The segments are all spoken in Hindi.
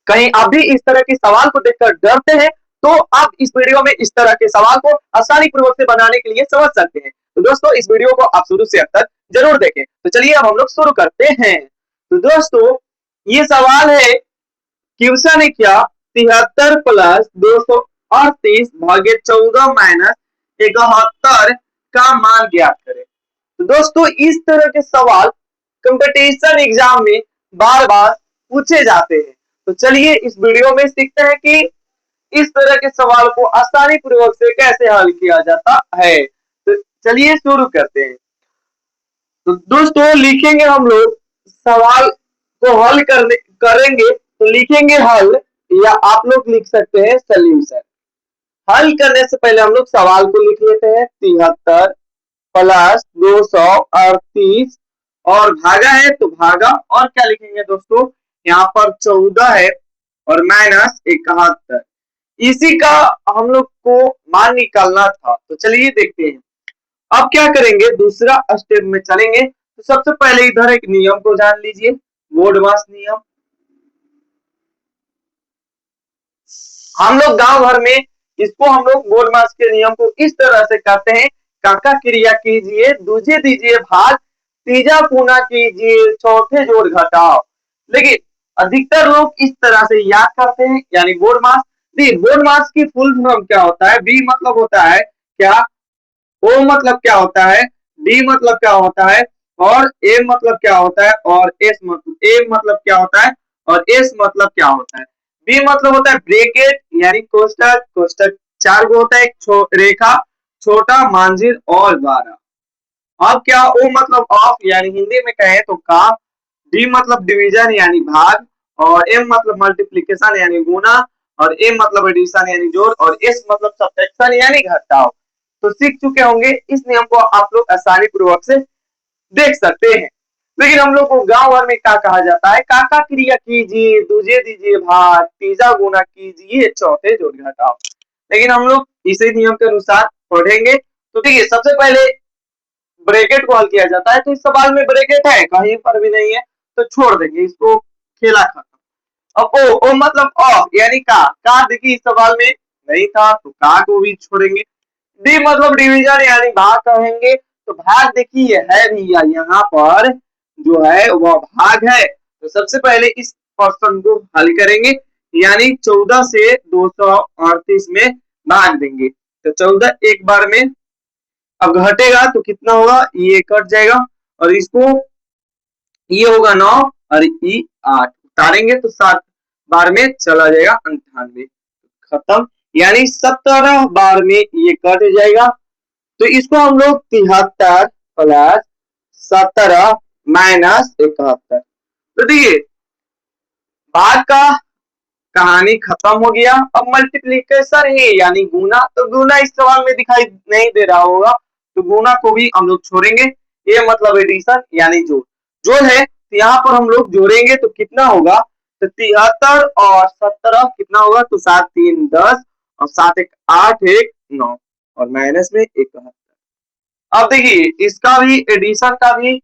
कहीं आप भी इस तरह के सवाल को देखकर डरते हैं तो आप इस वीडियो में इस तरह के सवाल को आसानी पूर्वक से बनाने के लिए समझ सकते हैं। तो दोस्तों इस वीडियो को आप शुरू से अब तक जरूर देखें। तो चलिए अब हम लोग शुरू करते हैं। तो दोस्तों ये सवाल है, क्वेश्चन है क्या, 73 प्लस 238 भागे 14 माइनस 71 का मान ज्ञात करें। तो दोस्तों इस तरह के सवाल कंपटीशन एग्जाम में बार बार पूछे जाते हैं। तो चलिए इस वीडियो में सीखते हैं कि इस तरह के सवाल को आसानी पूर्वक से कैसे हल किया जाता है। तो चलिए शुरू करते हैं। तो दोस्तों लिखेंगे हम लोग सवाल को हल करेंगे तो लिखेंगे हल, या आप लोग लिख सकते हैं सोल्यूशन। हल करने से पहले हम लोग सवाल को लिख लेते हैं। 73 प्लस 238 और भागा है तो भागा, और क्या लिखेंगे दोस्तों, यहाँ पर 14 है और माइनस 71, इसी का हम लोग को मान निकालना था। तो चलिए देखते हैं। अब क्या करेंगे, दूसरा स्टेप में चलेंगे। तो सबसे पहले इधर एक नियम को जान लीजिए, बोर्डमास नियम। हम लोग गांव भर में इसको हम लोग बोर्डमास के नियम को इस तरह से कहते हैं, काका क्रिया कीजिए, दूजे दीजिए भाग, तीजा पूना कीजिए, चौथे जोड़ घटाओ। लेकिन अधिकतर लोग इस तरह से याद करते हैं, यानी बोर्डमास। बोर्डमास की फुल फॉर्म क्या होता है, बी मतलब होता है क्या, ओ मतलब क्या होता है, डी मतलब क्या होता है, और ए मतलब क्या होता है, और एस मतलब ए मतलब क्या होता है, और एस मतलब क्या होता है। बी मतलब होता है ब्रैकेट यानी कोष्टक, कोष्टक 4 गो होता है, एक रेखा, छोटा, मांझिल और 12। अब क्या, ओ मतलब ऑफ यानी हिंदी में कहें तो का, डी मतलब डिवीजन यानी भाग, और एम मतलब मल्टीप्लिकेशन यानी गुना, और ए मतलब एडिशन यानी जोड़, और एस मतलब सब्ट्रैक्शन यानी घटाव। तो सीख चुके होंगे, इस नियम को आप लोग आसानी पूर्वक से देख सकते हैं। लेकिन हम लोग को गांव भर में क्या कहा जाता है, काका क्रिया कीजिए, दूजे दीजिए भाग, तीजा गुना कीजिए, चौथे जोड़ घटाओ। लेकिन हम लोग इसी नियम के अनुसार पढ़ेंगे। तो देखिए सबसे पहले ब्रैकेट को हल किया जाता है। तो इस सवाल में ब्रैकेट है कहीं पर भी नहीं है, तो छोड़ देंगे इसको, खेला खत्म। अब ओ मतलब ऑफ यानी का देखिए इस सवाल में नहीं था तो का को भी छोड़ेंगे। डी मतलब डिवीजन यानी भाग कहेंगे, तो भाग देखिए है भैया यहाँ पर जो है वह भाग है। तो सबसे पहले इस प्रश्न को हल करेंगे, यानी 14 से 238 में भाग देंगे। तो 14 एक बार में, अब घटेगा तो कितना होगा, ये कट जाएगा, और इसको ये होगा 9 और ये 8 उतारेंगे तो 7 बार में चला जाएगा 98, खत्म। यानी 17 बार में ये कट जाएगा। तो इसको हम लोग 73 प्लस 17 माइनस 71। तो देखिए भाग का कहानी खत्म हो गया। अब मल्टीप्लीकेशन है यानी गुना, तो गुना इस सवाल में दिखाई नहीं दे रहा होगा, तो गुना को भी हम लोग छोड़ेंगे। ये मतलब एडिशन यानी जोड़, जोड़ है तो यहाँ पर हम लोग जोड़ेंगे तो कितना होगा, तो 73 और 17 कितना होगा, तो 7 3 10 और 7 1 8 1 9 और माइनस में 71। अब देखिए इसका भी एडिशन का भी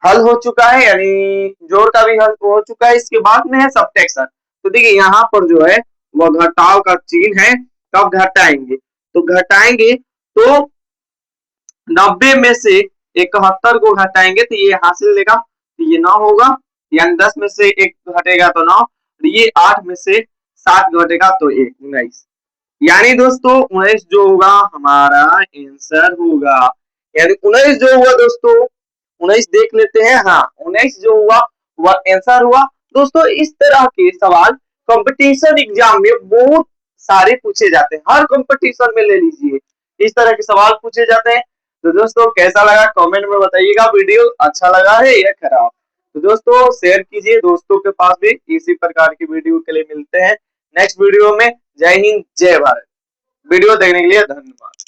हल हो चुका है, यानी जोड़ का भी हल हो चुका है। इसके बाद में है सब्ट्रैक्शन। तो देखिए यहाँ पर जो है वह घटाव का चिन्ह है, तब घटाएंगे। तो घटाएंगे तो 90 में से 71 को घटाएंगे तो ये हासिल लेगा, तो ये 9 होगा, यानी 10 में से 1 घटेगा तो 9, ये 8 में से 7 घटेगा तो 1 19। यानी दोस्तों 19 जो होगा हमारा आंसर होगा। यानी 19 जो हुआ दोस्तों, 19 देख लेते हैं। हाँ 19 जो हुआ वह आंसर हुआ। दोस्तों इस तरह के सवाल कंपटीशन एग्जाम में बहुत सारे पूछे जाते हैं, हर कंपटीशन में ले लीजिए इस तरह के सवाल पूछे जाते हैं। तो दोस्तों कैसा लगा कमेंट में बताइएगा, वीडियो अच्छा लगा है या खराब। तो दोस्तों शेयर कीजिए दोस्तों के पास भी, इसी प्रकार की वीडियो के लिए मिलते हैं नेक्स्ट वीडियो में। जय हिंद जय भारत। वीडियो देखने के लिए धन्यवाद।